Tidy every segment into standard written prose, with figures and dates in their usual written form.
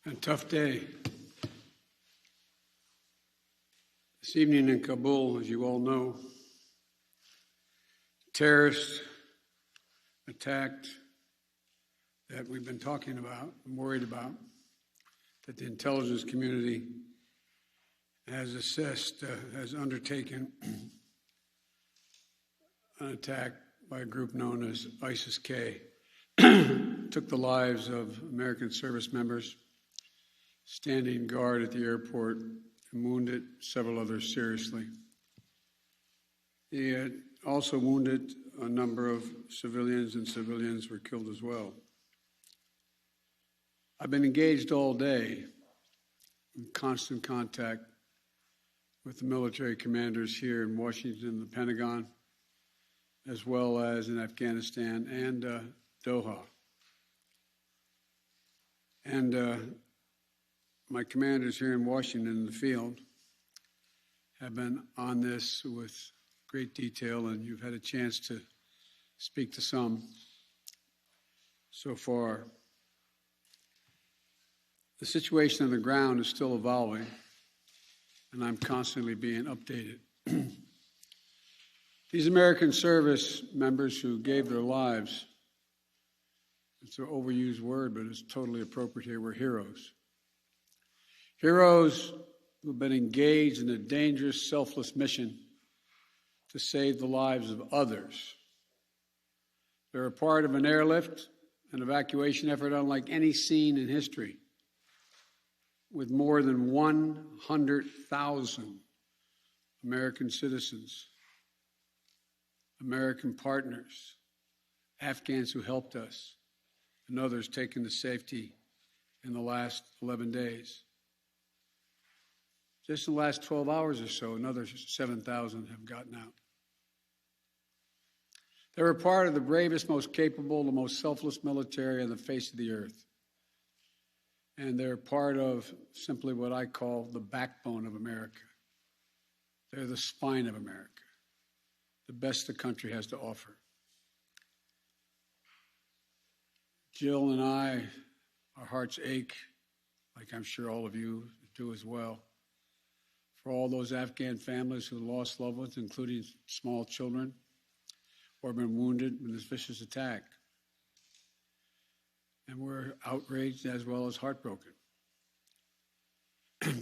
A tough day. This evening in Kabul, as you all know, terrorists attacked that we've been talking about and worried about, that the intelligence community has assessed, has undertaken an attack by a group known as ISIS-K. Took the lives of American service members standing guard at the airport and wounded several others seriously. He had also wounded a number of civilians, and civilians were killed as well. I've been engaged all day in constant contact with the military commanders here in Washington, the Pentagon, as well as in Afghanistan and Doha. And my commanders here in Washington in the field have been on this with great detail, and you've had a chance to speak to some so far. The situation on the ground is still evolving, and I'm constantly being updated. These American service members who gave their lives, it's an overused word, but it's totally appropriate here, were heroes. Heroes who have been engaged in a dangerous, selfless mission to save the lives of others. They're a part of an airlift, an evacuation effort unlike any seen in history, with more than 100,000 American citizens, American partners, Afghans who helped us, and others taken to safety in the last 11 days. Just in the last 12 hours or so, another 7,000 have gotten out. They were part of the bravest, most capable, the most selfless military on the face of the earth. And they're part of simply what I call the backbone of America. They're the spine of America, the best the country has to offer. Jill and I, our hearts ache, like I'm sure all of you do as well, for all those Afghan families who lost loved ones, including small children, or have been wounded in this vicious attack. And we're outraged as well as heartbroken.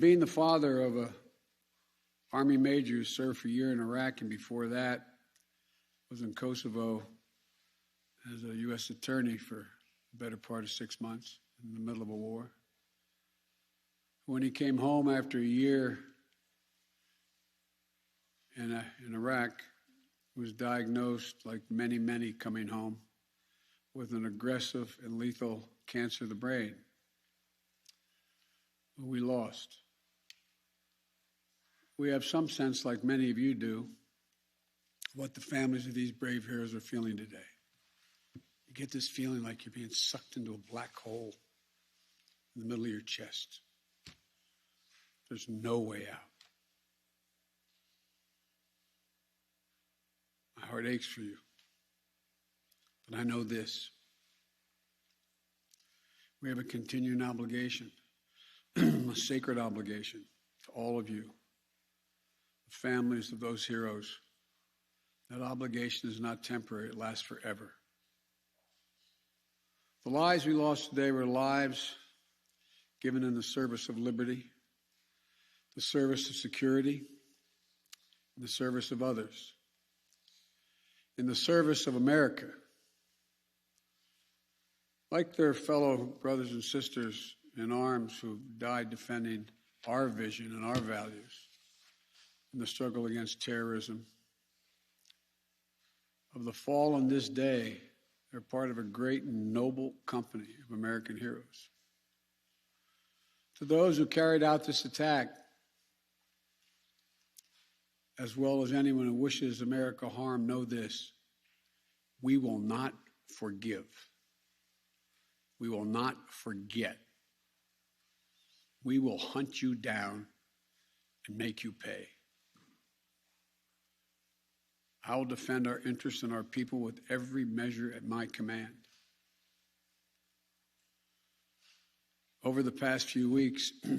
Being the father of an Army major who served for a year in Iraq, and before that was in Kosovo as a U.S. attorney for the better part of 6 months in the middle of a war. When he came home after a year in Iraq, was diagnosed, like many, many coming home, with an aggressive and lethal cancer of the brain. We lost. We have some sense, like many of you do, what the families of these brave heroes are feeling today. You get this feeling like you're being sucked into a black hole in the middle of your chest. There's no way out. My heart aches for you. But I know this. We have a continuing obligation, a sacred obligation to all of you, the families of those heroes. That obligation is not temporary, it lasts forever. The lives we lost today were lives given in the service of liberty, the service of security, and the service of others, in the service of America. Like their fellow brothers and sisters in arms who died defending our vision and our values in the struggle against terrorism. Of the fallen this day, they're part of a great and noble company of American heroes. To those who carried out this attack, as well as anyone who wishes America harm, know this: we will not forgive. We will not forget. We will hunt you down and make you pay. I will defend our interests and our people with every measure at my command. Over the past few weeks, I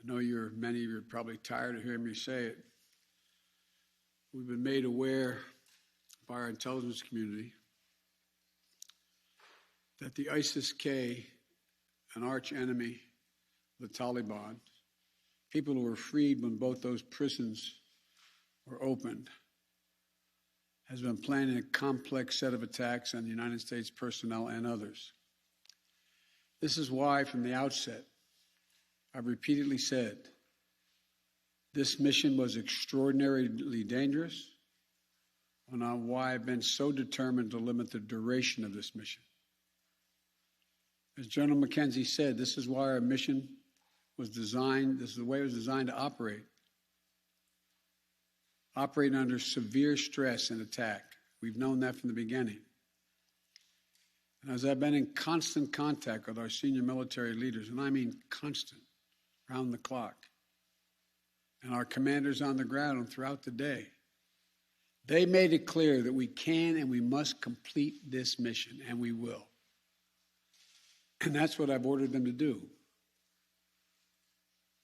know many of you are probably tired of hearing me say it. We've been made aware by our intelligence community that the ISIS-K, an arch enemy of the Taliban, people who were freed when both those prisons were opened, has been planning a complex set of attacks on the United States personnel and others. This is why, from the outset, I've repeatedly said this mission was extraordinarily dangerous, and on why I've been so determined to limit the duration of this mission. As General McKenzie said, this is why our mission was designed, this is the way it was designed to operate. Operating under severe stress and attack. We've known that from the beginning. And as I've been in constant contact with our senior military leaders, and I mean constant, round the clock, and our commanders on the ground and throughout the day, they made it clear that we can and we must complete this mission, and we will. And that's what I've ordered them to do.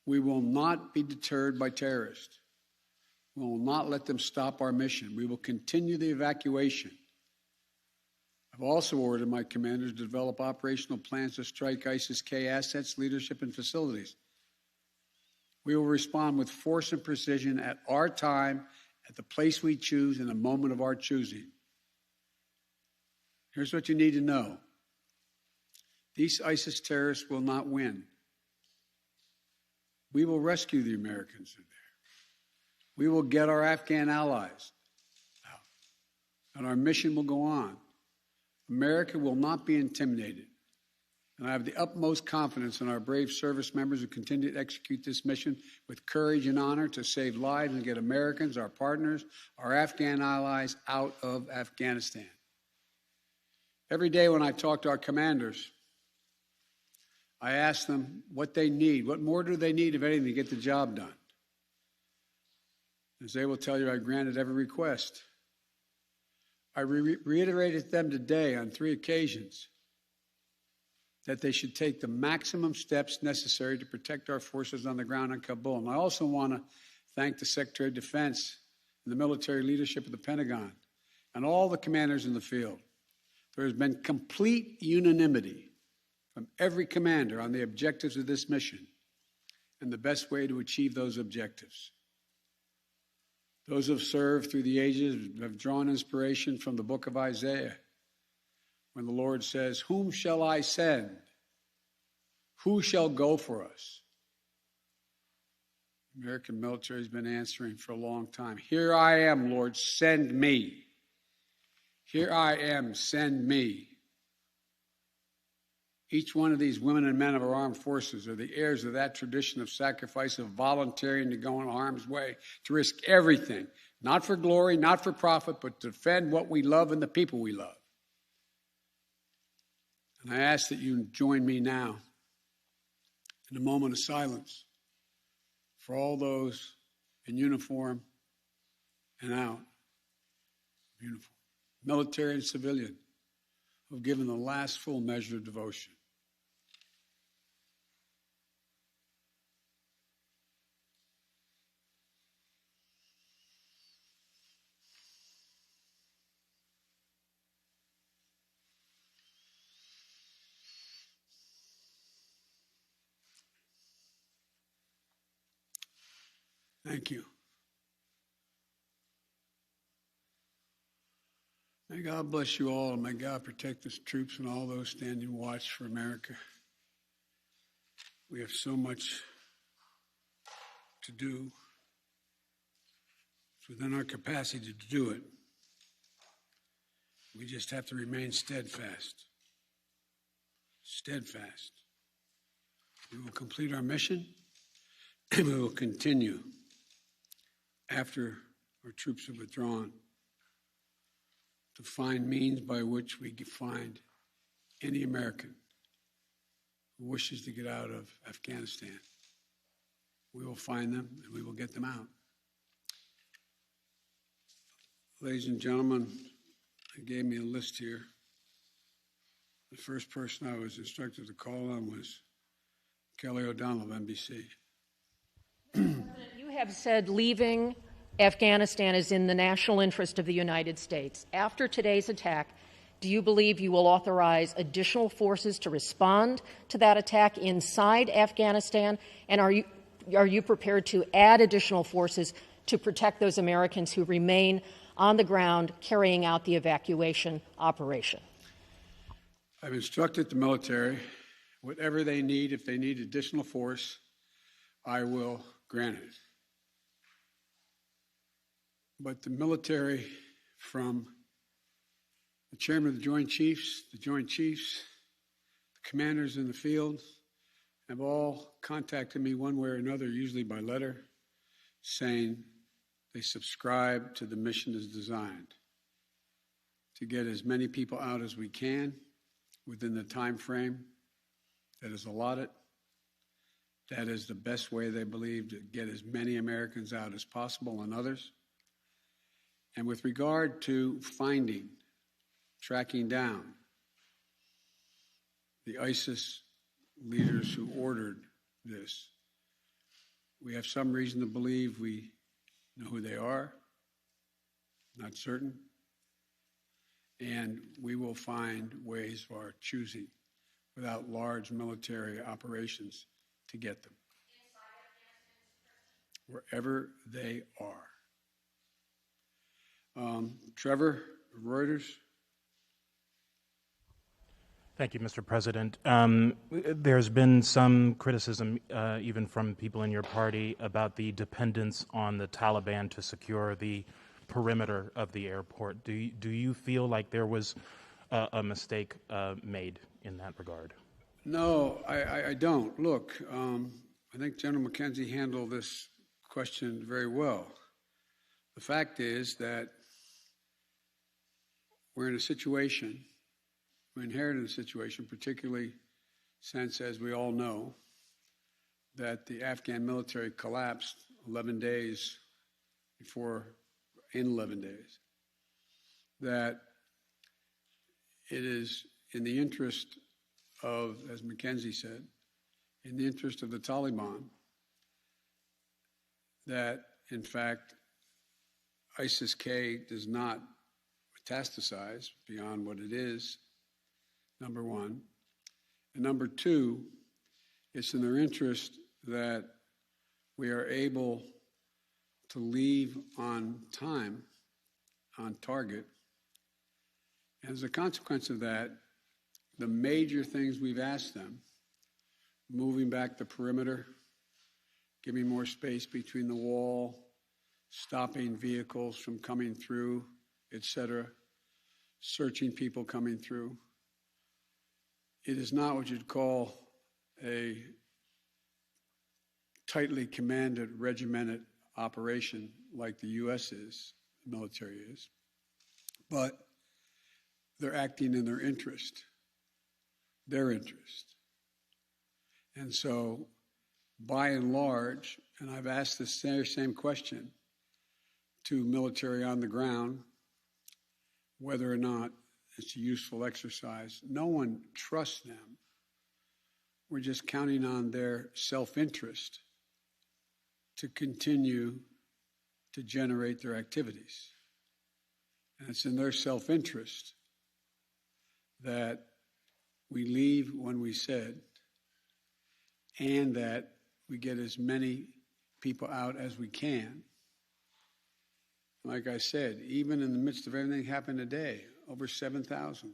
We will not be deterred by terrorists. We will not let them stop our mission. We will continue the evacuation. I've also ordered my commanders to develop operational plans to strike ISIS-K assets, leadership, and facilities. We will respond with force and precision at our time, at the place we choose, in the moment of our choosing. Here's what you need to know. These ISIS terrorists will not win. We will rescue the Americans in there. We will get our Afghan allies out, and our mission will go on. America will not be intimidated, and I have the utmost confidence in our brave service members who continue to execute this mission with courage and honor to save lives and get Americans, our partners, our Afghan allies out of Afghanistan. Every day when I talk to our commanders, I ask them what they need. What more do they need, if anything, to get the job done? As they will tell you, I granted every request. I reiterated to them today on 3 occasions that they should take the maximum steps necessary to protect our forces on the ground in Kabul. And I also want to thank the Secretary of Defense and the military leadership of the Pentagon and all the commanders in the field. There has been complete unanimity from every commander on the objectives of this mission and the best way to achieve those objectives. Those who have served through the ages have drawn inspiration from the book of Isaiah, when the Lord says, "Whom shall I send? Who shall go for us?" The American military has been answering for a long time. "Here I am, Lord, send me. Here I am, send me." Each one of these women and men of our armed forces are the heirs of that tradition of sacrifice, of volunteering to go in harm's way, to risk everything, not for glory, not for profit, but to defend what we love and the people we love. And I ask that you join me now in a moment of silence for all those in uniform and out of uniform, military and civilian, who have given the last full measure of devotion. Thank you. May God bless you all, and may God protect the troops and all those standing watch for America. We have so much to do. It's within our capacity to do it. We just have to remain steadfast. Steadfast. We will complete our mission, and we will continue after our troops have withdrawn to find means by which we can find any American who wishes to get out of Afghanistan. We will find them and we will get them out. Ladies and gentlemen, they gave me a list here. The first person I was instructed to call on was Kelly O'Donnell of NBC. You have said leaving Afghanistan is in the national interest of the United States. After today's attack, do you believe you will authorize additional forces to respond to that attack inside Afghanistan? And are you prepared to add additional forces to protect those Americans who remain on the ground carrying out the evacuation operation? I've instructed the military, whatever they need, if they need additional force, I will grant it. But the military, from the chairman of the Joint Chiefs, the commanders in the field, have all contacted me one way or another, usually by letter, saying they subscribe to the mission as designed to get as many people out as we can within the time frame that is allotted. That is the best way, they believe, to get as many Americans out as possible and others. And with regard to finding, tracking down the ISIS leaders who ordered this, we have some reason to believe we know who they are, not certain, and we will find ways of our choosing without large military operations to get them wherever they are. Trevor, Reuters. Thank you, Mr. President. There's been some criticism, even from people in your party, about the dependence on the Taliban to secure the perimeter of the airport. Do you feel like there was a mistake made in that regard? No, I don't. Look, I think General McKenzie handled this question very well. The fact is that we're in a situation, we inherited a situation, particularly since, as we all know, that the Afghan military collapsed 11 days before, in 11 days, that it is in the interest of, as McKenzie said, in the interest of the Taliban, that, in fact, ISIS-K does not metastasize beyond what it is, number one. And number two, it's in their interest that we are able to leave on time, on target. And as a consequence of that, the major things we've asked them, moving back the perimeter, giving more space between the wall, stopping vehicles from coming through, etc., searching people coming through. It is not what you'd call a tightly commanded, regimented operation like the U.S. is, the military is, but they're acting in their interest. And so, by and large, and I've asked the same question to military on the ground, whether or not it's a useful exercise. No one trusts them. We're just counting on their self-interest to continue to generate their activities. And it's in their self-interest that we leave when we said, and that we get as many people out as we can. Like I said, even in the midst of everything that happened today, over 7,000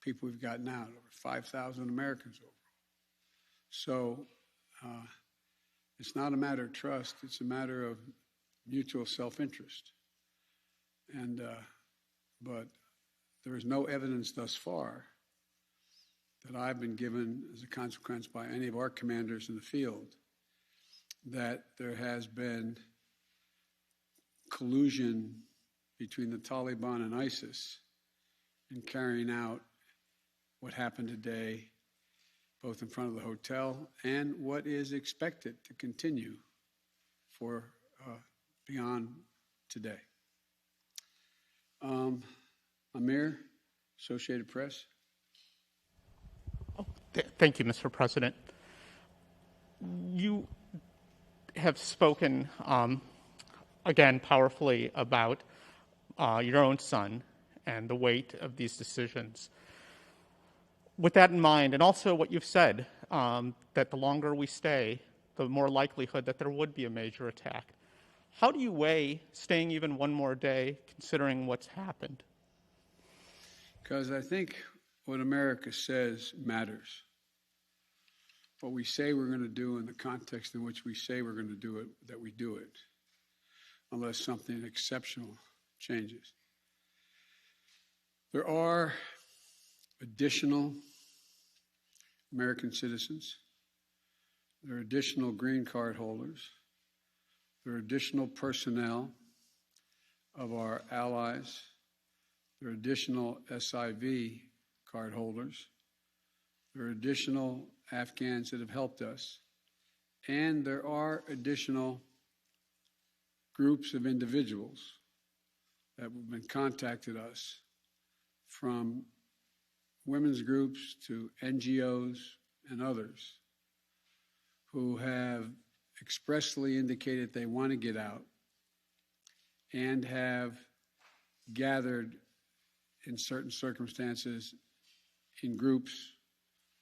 people we've gotten out, over 5,000 Americans overall. So it's not a matter of trust, it's a matter of mutual self-interest. And but there is no evidence thus far that I've been given as a consequence by any of our commanders in the field that there has been collusion between the Taliban and ISIS in carrying out what happened today, both in front of the hotel and what is expected to continue for beyond today. Amir, Associated Press. Thank you, Mr. President. You have spoken, again, powerfully about your own son and the weight of these decisions. With that in mind, and also what you've said, that the longer we stay, the more likelihood that there would be a major attack. How do you weigh staying even one more day, considering what's happened? Because I think what America says matters. What we say we're going to do in the context in which we say we're going to do it, that we do it, unless something exceptional changes. There are additional American citizens. There are additional green card holders. There are additional personnel of our allies. There are additional SIV card holders. There are additional Afghans that have helped us. And there are additional groups of individuals that have been contacted us, from women's groups to NGOs and others, who have expressly indicated they want to get out and have gathered in certain circumstances in groups,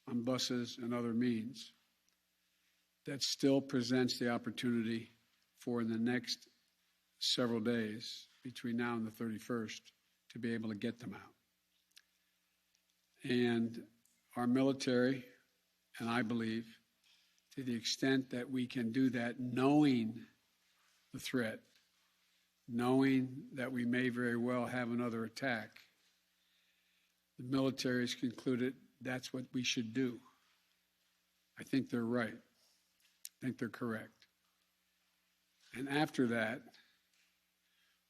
on buses and other means. That still presents the opportunity for the next several days between now and the 31st to be able to get them out. And our military, and I believe, to the extent that we can do that, knowing the threat, knowing that we may very well have another attack, the military has concluded that's what we should do. I think they're right. I think they're correct. And after that,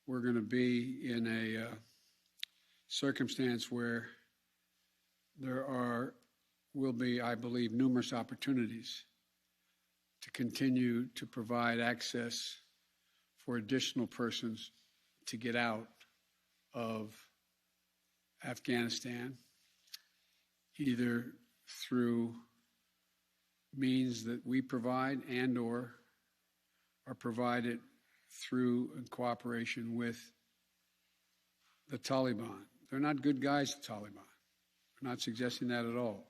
we're going to be in a circumstance where there will be, I believe, numerous opportunities to continue to provide access for additional persons to get out of Afghanistan, either through means that we provide and or are provided through in cooperation with the Taliban. They're not good guys, the Taliban. I'm not suggesting that at all.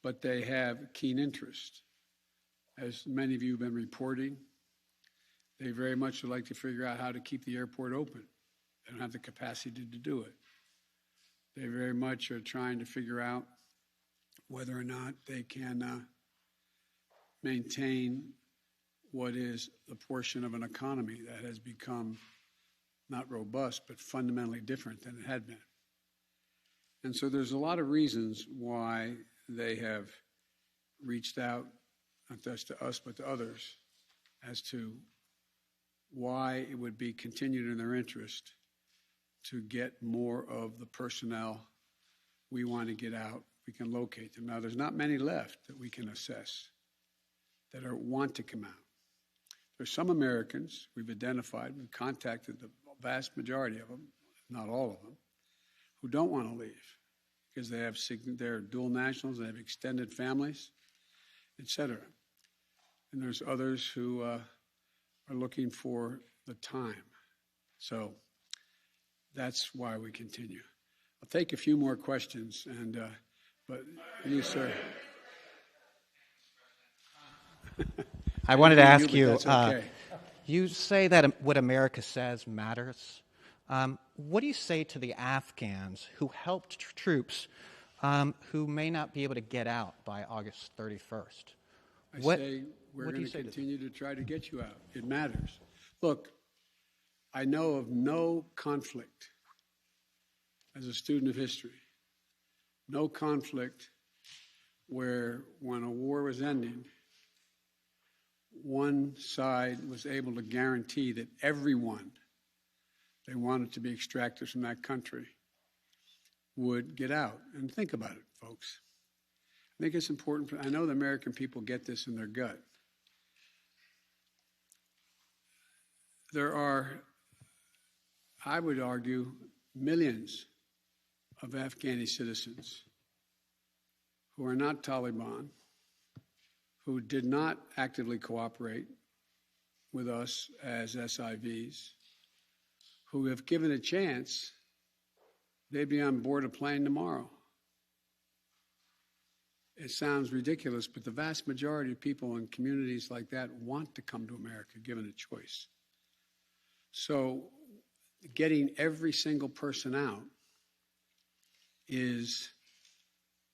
But they have keen interest. As many of you have been reporting, they very much would like to figure out how to keep the airport open. They don't have the capacity to do it. They very much are trying to figure out whether or not they can maintain what is the portion of an economy that has become not robust, but fundamentally different than it had been. And so there's a lot of reasons why they have reached out, not just to us, but to others, as to why it would be continued in their interest to get more of the personnel we want to get out. We can locate them. Now, there's not many left that we can assess that want to come out. There's some Americans we've identified, we've contacted the vast majority of them, not all of them, who don't want to leave because they're dual nationals, they have extended families, etc. And there's others who are looking for the time. So that's why we continue. I'll take a few more questions, but you, sir. I wanted to ask you, you, okay. You say that what America says matters. What do you say to the Afghans who helped troops who may not be able to get out by August 31st? I say we're going to continue to try to get you out. It matters. Look, I know of no conflict, as a student of history, no conflict where when a war was ending, one side was able to guarantee that everyone they wanted to be extracted from that country would get out. And think about it, folks. I think it's important. I know the American people get this in their gut. There are, I would argue, millions of Afghani citizens who are not Taliban, who did not actively cooperate with us as SIVs, who have given a chance, they'd be on board a plane tomorrow. It sounds ridiculous, but the vast majority of people in communities like that want to come to America, given a choice. So getting every single person out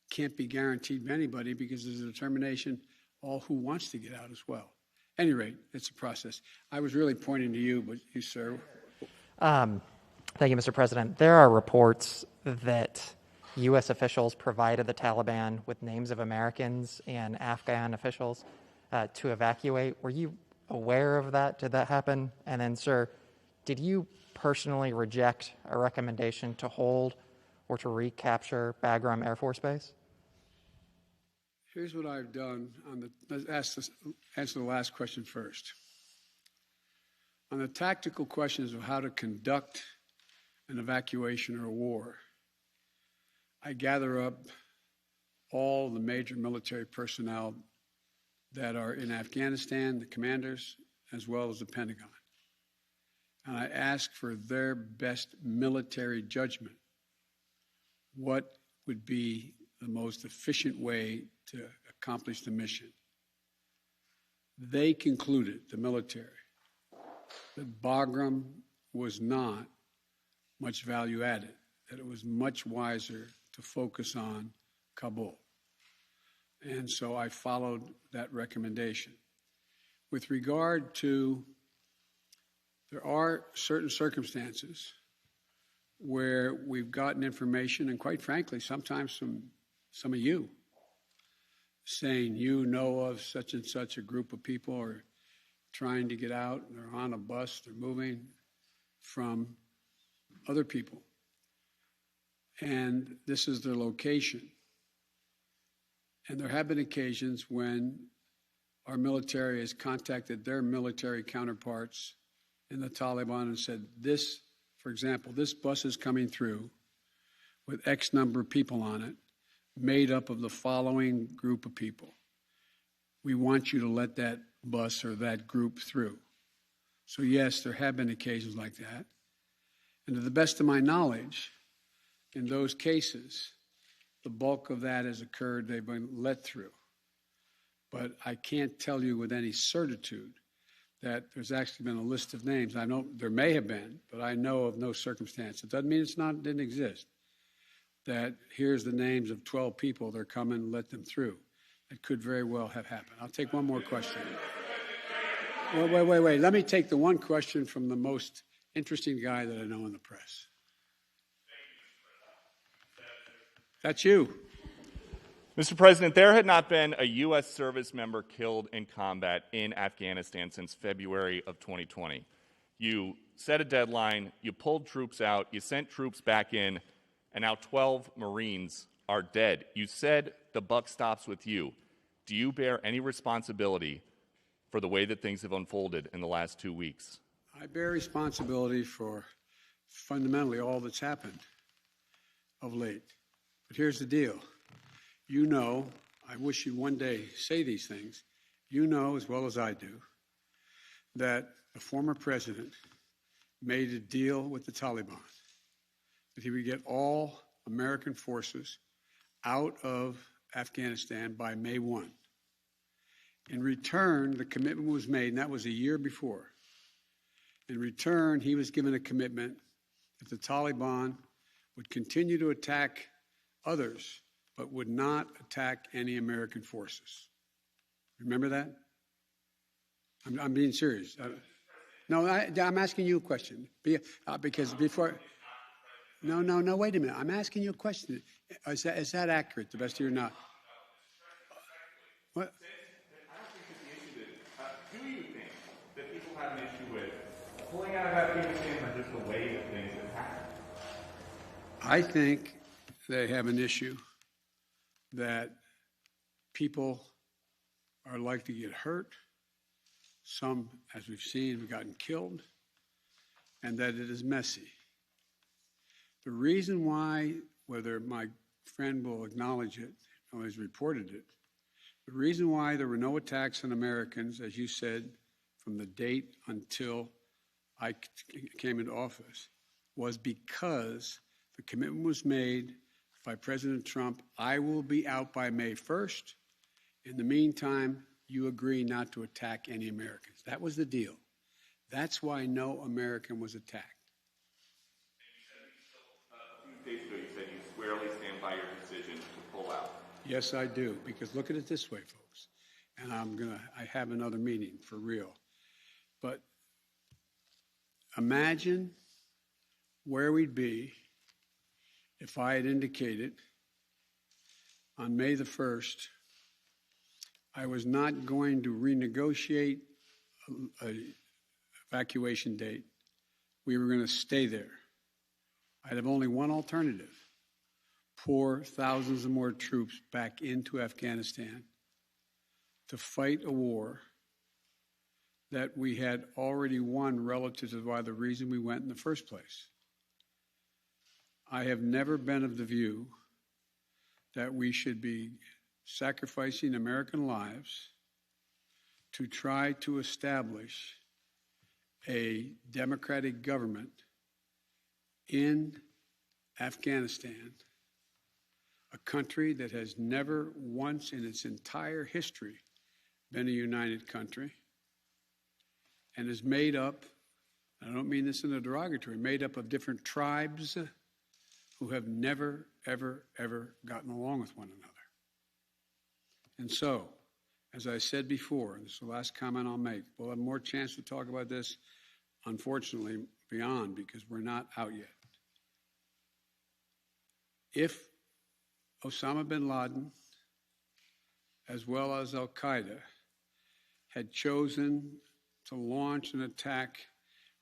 can't be guaranteed by anybody, because there's a determination all who wants to get out as well. At any rate, it's a process. I was really pointing to you, but you, sir. Thank you, Mr. President. There are reports that U.S. officials provided the Taliban with names of Americans and Afghan officials to evacuate. Were you aware of that? Did that happen? And then, sir, did you personally reject a recommendation to hold or to recapture Bagram Air Force Base? Here's what I've done. Let's answer the last question first. On the tactical questions of how to conduct an evacuation or a war, I gather up all the major military personnel that are in Afghanistan, the commanders, as well as the Pentagon. And I ask for their best military judgment. What would be the most efficient way to accomplish the mission? They concluded, the military, that Bagram was not much value added, that it was much wiser to focus on Kabul. And so I followed that recommendation. With regard to, there are certain circumstances where we've gotten information, and quite frankly, sometimes from some of you, saying you know of such and such a group of people are trying to get out, they're on a bus, they're moving from other people. And this is their location. And there have been occasions when our military has contacted their military counterparts in the Taliban and said, this, for example, this bus is coming through with X number of people on it, made up of the following group of people. We want you to let that bus or that group through. So yes, there have been occasions like that. And to the best of my knowledge, in those cases, the bulk of that has occurred, they've been let through. But I can't tell you with any certitude that there's actually been a list of names. I know there may have been, but I know of no circumstance. It doesn't mean it didn't exist. That here's the names of 12 people, they're coming, let them through. It could very well have happened. I'll take one more question. Wait. Let me take the one question from the most interesting guy that I know in the press. That's you. Mr. President, there had not been a U.S. service member killed in combat in Afghanistan since February of 2020. You set a deadline, you pulled troops out, you sent troops back in, and now 12 Marines are dead. You said the buck stops with you. Do you bear any responsibility for the way that things have unfolded in the last 2 weeks? I bear responsibility for fundamentally all that's happened of late. But here's the deal. You know, I wish you'd one day say these things. You know as well as I do that the former president made a deal with the Taliban that he would get all American forces out of Afghanistan by May 1. In return, the commitment was made, and that was a year before. In return, he was given a commitment that the Taliban would continue to attack others, but would not attack any American forces. Remember that? I'm being serious. No, I'm asking you a question. Because before... No, wait a minute. I'm asking you a question. Is that accurate, to the best of your knowledge? What? Do you think that people have an issue with pulling out of Afghanistan or just the way that things have happened? I think they have an issue that people are likely to get hurt. Some, as we've seen, have gotten killed, and that it is messy. The reason why, whether my friend will acknowledge it always reported it. The reason why there were no attacks on Americans, as you said, from the date until I came into office, was because the commitment was made by President Trump, I will be out by May 1st. In the meantime, you agree not to attack any Americans. That was the deal. That's why no American was attacked. A few days ago, you said you squarely stand by your decision to pull out. Yes, I do, because look at it this way, folks, and I have another meeting for real. But imagine where we'd be if I had indicated on May the 1st I was not going to renegotiate an evacuation date. We were going to stay there. I'd have only one alternative: pour thousands of more troops back into Afghanistan to fight a war that we had already won relative to why the reason we went in the first place. I have never been of the view that we should be sacrificing American lives to try to establish a democratic government in Afghanistan, a country that has never once in its entire history been a united country and is made up, I don't mean this in a derogatory, made up of different tribes who have never, ever, ever gotten along with one another. And so, as I said before, and this is the last comment I'll make, we'll have more chance to talk about this, unfortunately, beyond, because we're not out yet. If Osama bin Laden, as well as al-Qaeda, had chosen to launch an attack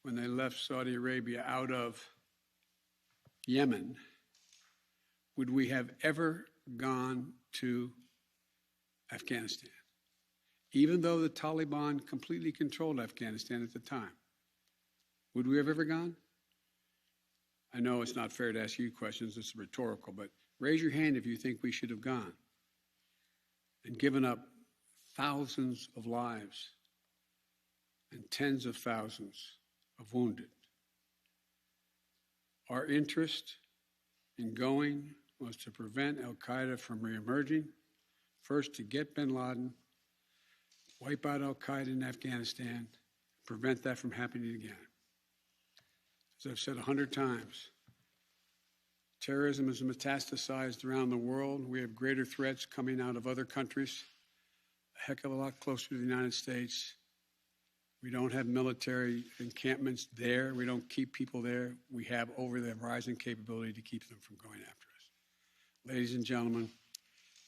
when they left Saudi Arabia out of Yemen, would we have ever gone to Afghanistan? Even though the Taliban completely controlled Afghanistan at the time, would we have ever gone? I know it's not fair to ask you questions, it's rhetorical, but raise your hand if you think we should have gone and given up thousands of lives and tens of thousands of wounded. Our interest in going was to prevent al-Qaeda from reemerging, first to get bin Laden, wipe out al-Qaeda in Afghanistan, prevent that from happening again. As I've said 100 times, terrorism is metastasized around the world. We have greater threats coming out of other countries, a heck of a lot closer to the United States. We don't have military encampments there. We don't keep people there. We have over-the-horizon capability to keep them from going after us. Ladies and gentlemen,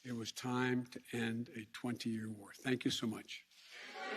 it was time to end a 20-year war. Thank you so much.